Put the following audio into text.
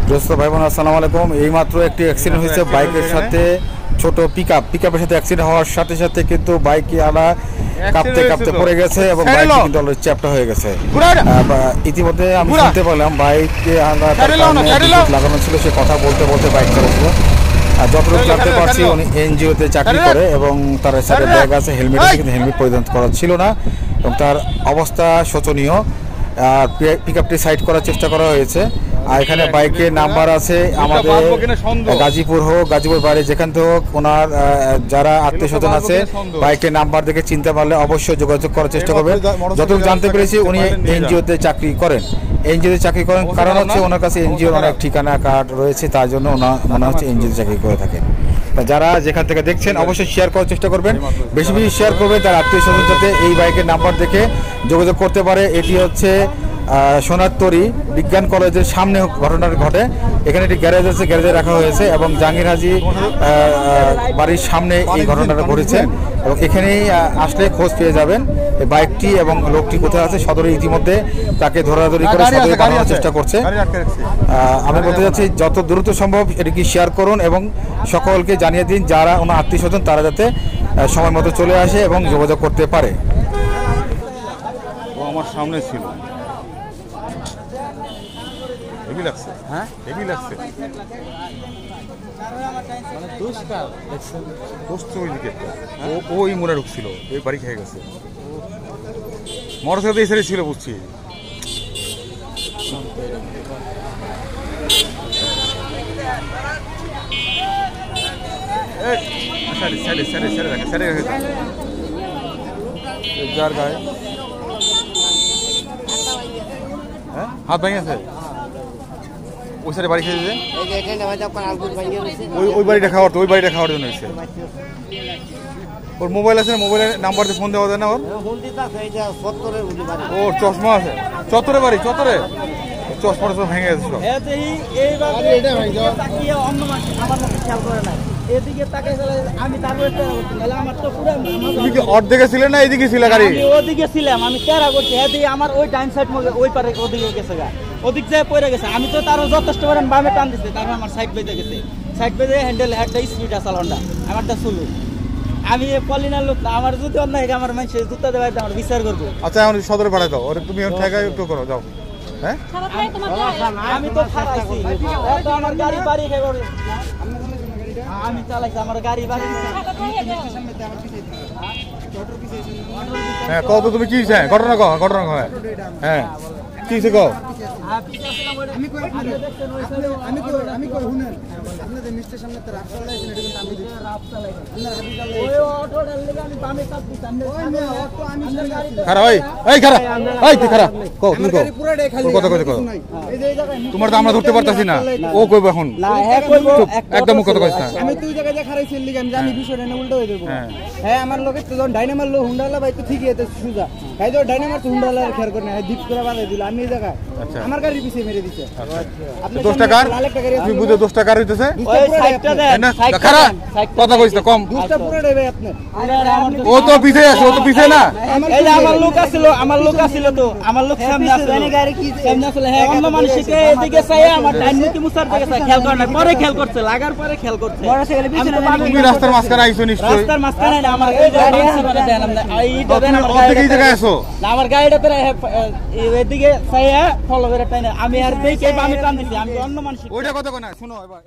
দোস্ত ভাই বোন আসসালামু আলাইকুম। এইমাত্র একটি অ্যাক্সিডেন্ট হয়েছে বাইকের সাথে, ছোট পিকআপের সাথে অ্যাক্সিডেন্ট হওয়ার সাথে সাথে কিন্তু বাইকে আলা কাঁপতে কাঁপতে পড়ে গেছে এবং বাইক কিন্তু অলরেডি চ্যাপ্টা হয়ে গেছে। ইতিমধ্যে আমি শুনতে পেলাম বাইকে লাগানো ছিল, সে কথা বলতে বলতে বাইক চালাচ্ছিল। যতটুকু জানতে পারছি উনি এনজিওতে চাকরি করে এবং তার সাথে ব্যাগ আছে, হেলমেট আছে, কিন্তু হেলমেট পরিধান করা ছিল না এবং তার অবস্থা শোচনীয়। আর পিকআপটি সাইড করার চেষ্টা করা হয়েছে। আর এখানে বাইকের নাম্বার আছে আমাদের গাজীপুর হোক, গাজীপুর বাইরে যেখান থেকে হোক, ওনার যারা আত্মীয় স্বজন আছে বাইকের নাম্বার দেখে চিনতে পারলে অবশ্যই যোগাযোগ করার চেষ্টা করবেন। যতটুকু জানতে পেরেছি উনি এনজিওতে চাকরি করেন। কারণ হচ্ছে ওনার কাছে এনজিওর অনেক ঠিকানা কার্ড রয়েছে, তার জন্য মনে হচ্ছে এনজিওতে চাকরি করে থাকেন। যারা যেখান থেকে দেখছেন অবশ্যই শেয়ার করার চেষ্টা করবেন, বেশি বেশি শেয়ার করবেন, তার আত্মীয় স্বজন যাতে এই বাইকের নাম্বার দেখে যোগাযোগ করতে পারে। এটি হচ্ছে সোনারতরী বিজ্ঞান কলেজের সামনে ঘটনাটি ঘটে। এখানে একটি গ্যারেজ আছে, গ্যারেজে রাখা হয়েছে এবং জাহাঙ্গীর হাজী বাড়ির সামনে এই ঘটনাটা ঘটেছে এবং এখানেই আসলে খোঁজ পেয়ে যাবেন এই বাইকটি এবং লোকটি কোথায় আছে। সদরে ইতিমধ্যে তাকে ধরাধরি করে সদরে বানানোর চেষ্টা করছে। আমি বলতে চাচ্ছি যত দ্রুত সম্ভব এটিকে শেয়ার করুন এবং সকলকে জানিয়ে দিন যারা ওনার আত্মীয় স্বজন তারা যাতে সময় মতো চলে আসে এবং যোগাযোগ করতে পারে। ও আমার সামনে ছিল, হেভি লাগছে। হ্যাঁ হেভি লাগছে, ওইদিকে ওই মোড়ে ঢুকছিল, ওই বাড়ি খেয়ে গেছে। মোটরসাইকেল এই সাইডে ছিল বুঝছি। যার গায়ে হাত ভেঙে আছে, ওই সাইডে বাড়ি খেয়েছে, ওই বাড়িটা খাওয়ার, ওই বাড়িটা খাওয়ার জন্য হয়েছে। ওর মোবাইল আছে না, মোবাইলের নাম্বার দিয়ে ফোন দেওয়া যায় না ওর? ওর চশমা আছে, চত্বরে বাড়ি, চত্বরে চশমাটা সব ভেঙে গেছে সব। অর্ধেকে ছিলেন না এদিকে ছিল গাড়ি? ওদিকে ছিলাম আমি, তেরা করছি আমার ওই ডাইন সাইড ওই পারে ওদিকে গেছে গা, ওদিক যায় পড়ে গেছে। আমি তো তারও যথেষ্ট করেন বামে টান দিচ্ছে, তারপর আমার সাইড বেঁধে গেছে। সাইড বেঁধে হ্যান্ডেল একটা স্পিড আছে হন্ডা, আমারটা চলু। আমি পলিনার লোক, আমার যদি অন্যায় আমার মানুষের জুতা দেওয়া আমার বিচার করবো। আচ্ছা এখন সদরে পাঠাই দাও, ওরে তুমি ঠেকাই একটু করো, যাও। হ্যাঁ আমি তো খারাইছি, আমার গাড়ি বাড়ি খেয়ে আমি চালাইছি, আমার গাড়ি বাড়ি। হ্যাঁ কত তুমি কি চাই ঘটনা কো, ঘটনা কো। হ্যাঁ কি সে কো? তোমার তো আমরা ধরতে পারতাছি না, ও কইব এখন একদম কথা কইছ না। আমি তুই জায়গায় যা খারাইছি লিগে আমি জানি বিষয়টা না উল্টো হয়ে যাবো। হ্যাঁ আমার লোকে তো যখন ডাইনামার লো হুন্ডালা ভাই তো ঠিকই আছে সুজা, ভাই তো ডাইনামার তো হুন্ডালা খেয়ার করে না, দ্বীপ করে বানাই দিল। আমি এই জায়গায় আমার গাড়ির পিছে মেরে দিছে। 10 টাকার তুমি বুঝো 10 টাকার হইতেছে ওই সাইডটা দেন, খারাপ কথা কইছ না কম। 2টা পুরো দেবে আপনি। ও তো পিছে আছে, ও তো পিছে না। এই যে আমার লোক আছিল, আমার লোক আছিল তো, আমার লোক সামনে আছে, মানে গাড়ি কি সামনে আছে। হ্যাঁ অন্য মানুষকে এদিকে চাই, আমার ডাইনমুখী মুসার দিকে চাই, খেয়াল করে না, পরে খেয়াল করছে, লাগার পরে খেয়াল করছে। তুমি রাস্তার মাঝখানে আইছো নিশ্চয়ই? রাস্তার মাঝখানে না, আমার এই গাড়ি আছে মানে দেন আমরা এইটা দেন, এই জায়গায় আছো না, আমার গাড়িটা পরে এদিকে চাই ফলো করে টাইনা। আমি আর দেখে আমি টান দিছি, আমি অন্য মানুষ। ওইটা কথা কই না, শুনো এবার